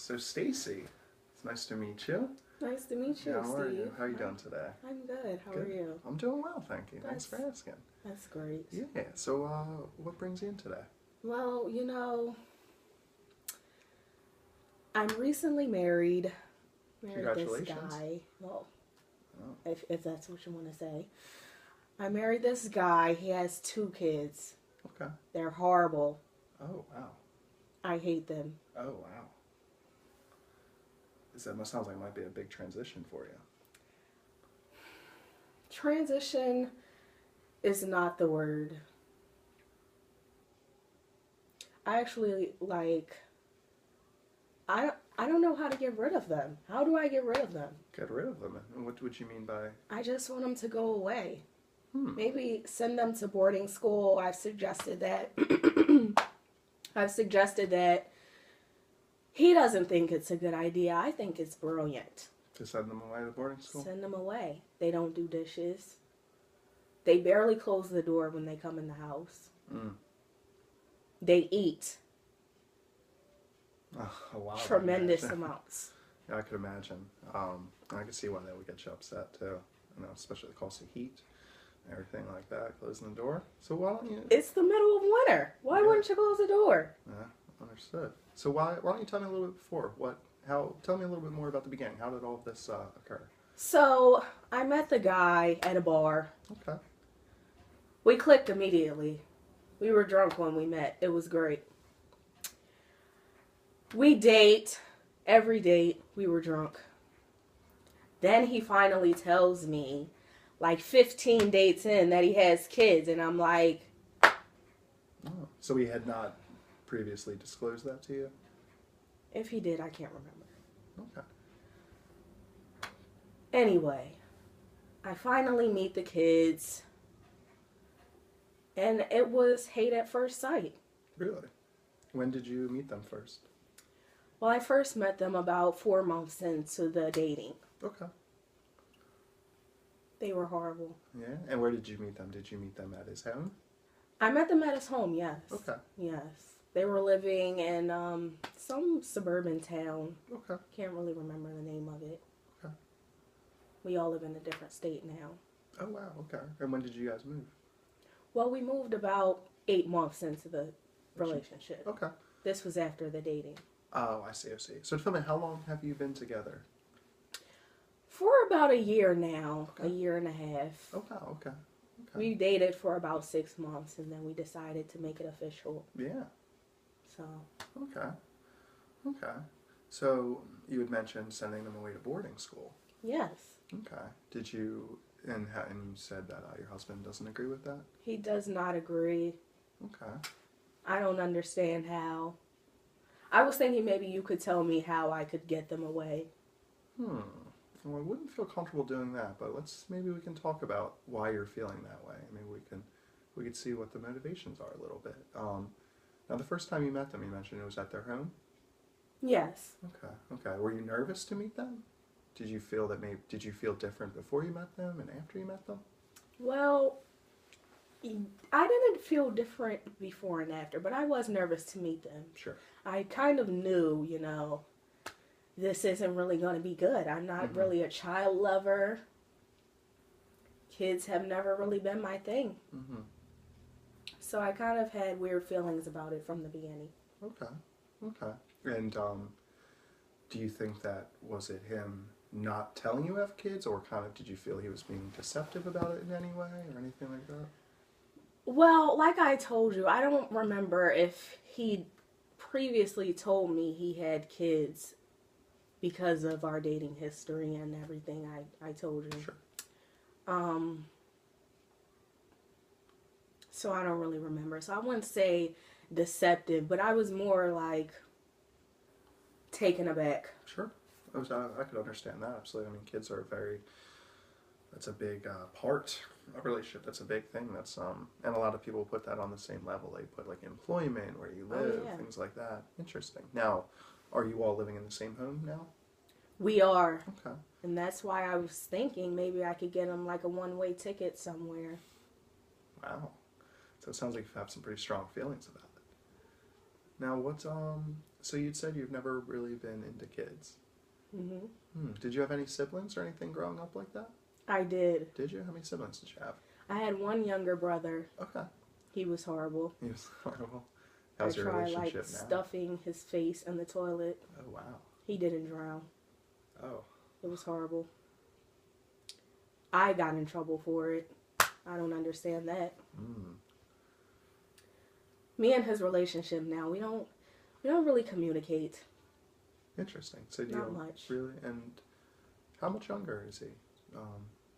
So Stacy, it's nice to meet you. Nice to meet you, How are Steve. you? How are you doing today? I'm good. How Good. are you? I'm doing well, thank you. Thanks for asking. That's great. Yeah. So, what brings you in today? Well, I'm recently married. Married this Congratulations. guy. Well, Oh. if that's what you want to say. I married this guy. He has 2 kids. Okay. They're horrible. Oh wow. I hate them. Oh wow. Sounds like it might be a big transition for you. Transition is not the word. I actually I don't know how to get rid of them. How do I get rid of them? Get rid of them. And what would you mean by? I just want them to go away. Hmm. Maybe send them to boarding school. I've suggested that. I've suggested that. He doesn't think it's a good idea. I think it's brilliant. To send them away to boarding school? Send them away. They don't do dishes. They barely close the door when they come in the house. Mm. They eat A lot. tremendous amounts. Yeah, I could imagine. I could see why that would get you upset too. Especially the cost of heat, everything like that. Closing the door. So why don't you? It's the middle of winter. Why wouldn't you close the door? Yeah, understood. So why don't you tell me a little bit before tell me a little bit more about the beginning. How did all of this occur? So I met the guy at a bar. Okay. We clicked immediately. We were drunk when we met. It was great. We date. Every date, we were drunk. Then he finally tells me, like 15 dates in, that he has kids. And I'm like... Oh, so he had not previously disclosed that to you? If he did, I can't remember. Okay. Anyway, I finally meet the kids. And it was hate at first sight. Really? When did you meet them first? Well, I first met them about 4 months into the dating. Okay. They were horrible. Yeah? And where did you meet them? Did you meet them at his home? I met them at his home, yes. Okay. Yes. They were living in some suburban town. Okay. Can't really remember the name of it. Okay. We all live in a different state now. Oh, wow. Okay. And when did you guys move? Well, we moved about 8 months into the relationship. Okay. This was after the dating. Oh, I see. So tell me, how long have you been together? For about a year now. Okay. A year and a half. Oh, wow. Okay. We dated for about 6 months, and then we decided to make it official. Yeah. So. Okay. Okay. So you had mentioned sending them away to boarding school. Yes. Okay. Did you, and you said that your husband doesn't agree with that? He does not agree. Okay. I don't understand how. I was thinking maybe you could tell me how I could get them away. Well, I wouldn't feel comfortable doing that, but maybe we can talk about why you're feeling that way. Maybe we could see what the motivations are a little bit. Now, the first time you met them, you mentioned it was at their home? Yes. Okay. Were you nervous to meet them? Did you feel different before you met them and after you met them? Well, I didn't feel different before and after, but I was nervous to meet them. Sure. I kind of knew, this isn't really going to be good. I'm not really a child lover. Kids have never really been my thing. Mm-hmm. So I kind of had weird feelings about it from the beginning. Okay. And do you think was it him not telling you have kids, or kind of did you feel he was being deceptive about it in any way or anything like that? Well, like I told you, I don't remember if he previously told me he had kids because of our dating history and everything I told you. Sure. So I don't really remember. So I wouldn't say deceptive, but I was more like taken aback. Sure. I could understand that, absolutely. I mean, kids are that's a big part of a relationship. That's a big thing. And a lot of people put that on the same level. They put like employment, where you live, things like that. Interesting. Now, are you all living in the same home now? We are. Okay. And that's why I was thinking maybe I could get him like a one-way ticket somewhere. Wow. So it sounds like you have some pretty strong feelings about it. Now, so you'd said you've never really been into kids. Mm-hmm. Did you have any siblings or anything growing up like that? I did. Did you? How many siblings did you have? I had one younger brother. Okay. He was horrible. He was horrible. How's your I tried, relationship now? stuffing his face in the toilet. Oh, wow. He didn't drown. Oh. It was horrible. I got in trouble for it. I don't understand that. Me and his relationship now, we don't really communicate. Interesting. So do Not you much. Really? And how much younger is he?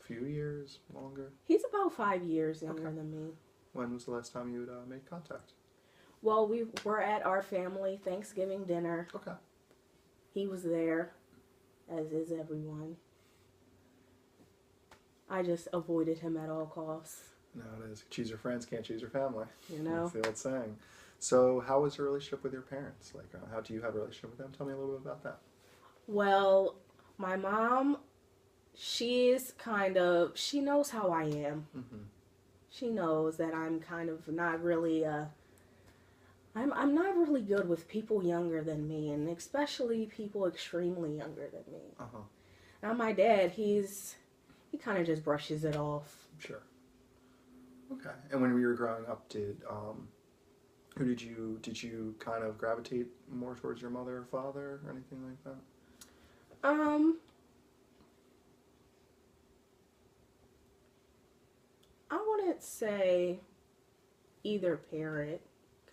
Few years longer? He's about 5 years younger than me. When was the last time you made contact? Well, we were at our family Thanksgiving dinner. Okay. He was there, as is everyone. I just avoided him at all costs. No, it is. Choose your friends, can't choose your family. You know? That's the old saying. So how was your relationship with your parents? Like, how do you have a relationship with them? Tell me a little bit about that. Well, my mom, she knows how I am. Mm-hmm. She knows that I'm kind of not really, I'm not really good with people younger than me, and especially people extremely younger than me. Uh-huh. Now, my dad, he kind of just brushes it off. Sure. Okay. And when we were growing up, did you kind of gravitate more towards your mother or father or anything like that? I wouldn't say either parent.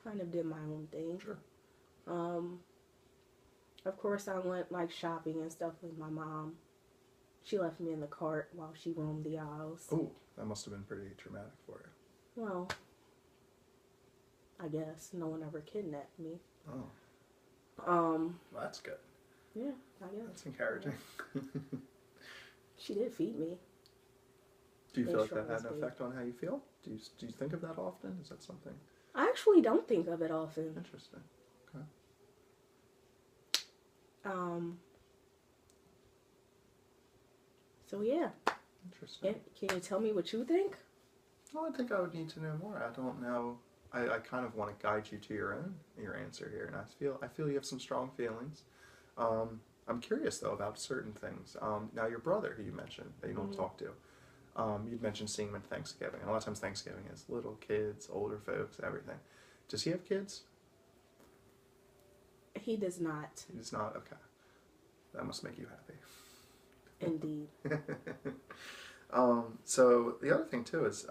Kind of did my own thing. Sure. Of course, I went shopping and stuff with my mom. She left me in the cart while she roamed the aisles. Oh, that must have been pretty traumatic for you. Well, I guess no one ever kidnapped me. Oh. Well, That's good. yeah, I guess. That's encouraging. Yeah. She did feed me. Do you feel like that Insurance had an paid. effect on how you feel? Do you think of that often? Is that something I actually don't think of it often. interesting? Okay. So yeah. Interesting. Can you tell me what you think? Well, I think I would need to know more. I don't know. I kind of want to guide you to your answer here, and I feel you have some strong feelings. I'm curious though about certain things. Now your brother, who you mentioned that you don't talk to, you'd mentioned seeing him at Thanksgiving. And a lot of times Thanksgiving is little kids, older folks, everything. Does he have kids? He does not. He does not. Okay, that must make you happy. Indeed. So the other thing too is,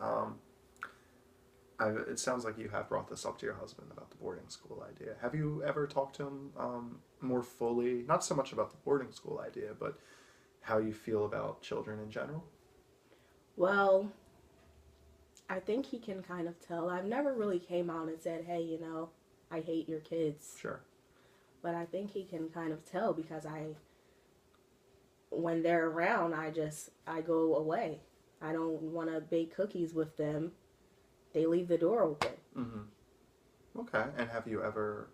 it sounds like you have brought this up to your husband about the boarding school idea. Have you ever talked to him more fully, not so much about the boarding school idea, but how you feel about children in general? Well, I think he can kind of tell. I've never really came out and said, hey, I hate your kids. Sure. But I think he can kind of tell because when they're around, I go away. I don't want to bake cookies with them. They leave the door open. Mm-hmm. Okay. And have you ever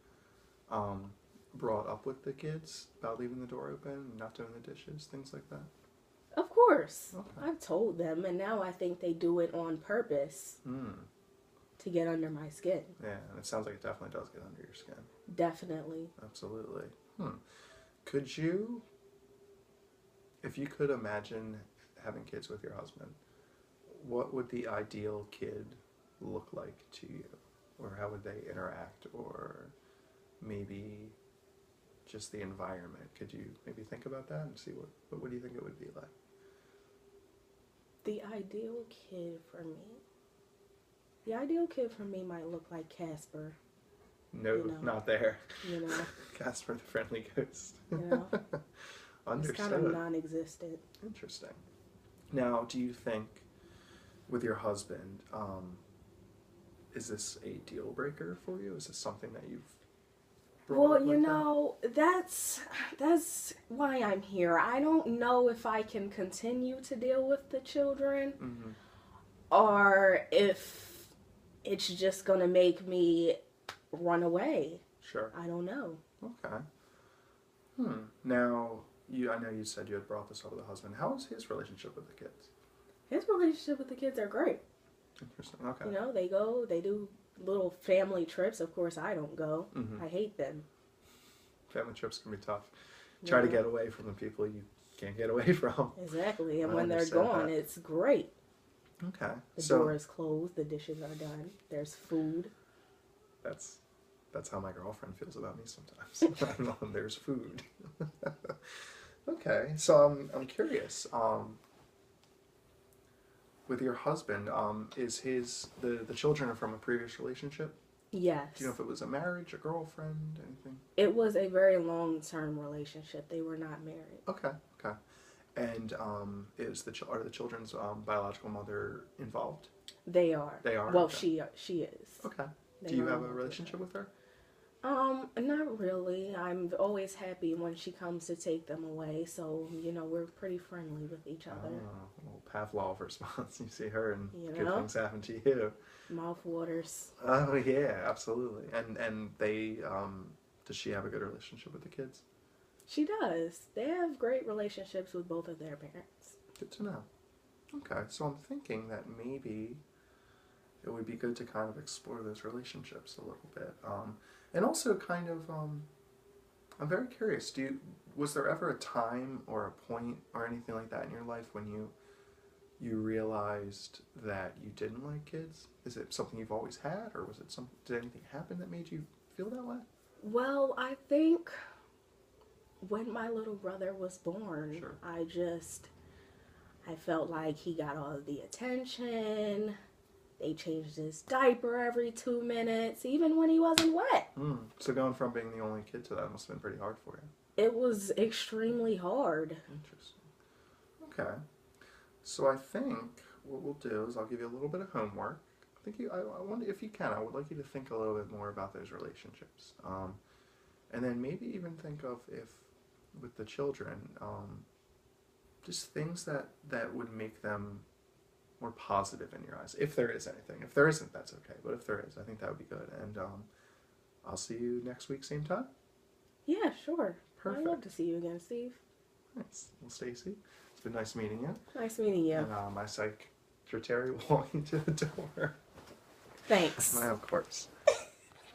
brought up with the kids about leaving the door open, not doing the dishes, things like that? Of course. Okay. I've told them, and now I think they do it on purpose to get under my skin. Yeah, and it sounds like it definitely does get under your skin. Definitely. Absolutely. Could you, if you could imagine having kids with your husband, what would the ideal kid look like to you? Or how would they interact? Or maybe just the environment? Could you maybe think about that and see what do you think it would be like? The ideal kid for me? The ideal kid for me might look like Casper. No, not there. You know? Casper the Friendly Ghost. You know? Understood. It's kind of non-existent. Interesting. Now, do you think with your husband, is this a deal breaker for you? Is this something that you've brought up like that's why I'm here. I don't know if I can continue to deal with the children or if it's just going to make me run away. Sure. I don't know. Okay. Now, I know you said you had brought this up with a husband. How is his relationship with the kids? His relationship with the kids are great. Interesting. Okay. They do little family trips, of course, I don't go. Mm-hmm. I hate them. Family trips can be tough. Try to get away from the people you can't get away from. Exactly, and I when they're understand gone, that. it's great. Okay. The So door is closed, the dishes are done, there's food. that's how my girlfriend feels about me sometimes. When there's food. Okay. So I'm curious. With your husband, is the children are from a previous relationship? Yes. Do you know if it was a marriage, a girlfriend, anything? It was a very long-term relationship. They were not married. Okay. Okay. And are the children's biological mother involved? They are. They are? Well, Okay. she is. Okay. They Do you are have a involved relationship with her? Not really. I'm always happy when she comes to take them away, so, we're pretty friendly with each other. Oh, a little Pavlov response. You see her and You good know? things happen to you. Mouth waters. Oh yeah, absolutely. And they does she have a good relationship with the kids? She does. They have great relationships with both of their parents. Good to know. Okay, so I'm thinking that maybe it would be good to kind of explore those relationships a little bit. And also kind of, I'm very curious, was there ever a time or a point or anything like that in your life when you realized that you didn't like kids? Is it something you've always had, or did anything happen that made you feel that way? Well, I think when my little brother was born, Sure. I felt like he got all of the attention. They changed his diaper every 2 minutes, even when he wasn't wet. So going from being the only kid to that must have been pretty hard for you. It was extremely hard. Interesting. Okay. So I think what we'll do is I'll give you a little bit of homework. I wonder if you can. I would like you to think a little bit more about those relationships, and then maybe even think of if with the children, just things that would make them more positive in your eyes, if there is anything. If there isn't, that's okay. But if there is, I think that would be good. And I'll see you next week, same time. Yeah, sure. Perfect. I'd love to see you again, Steve. Nice. Well, Stacy, it's been nice meeting you. Nice meeting you. And my secretary will walk you to the door. Thanks. Of course.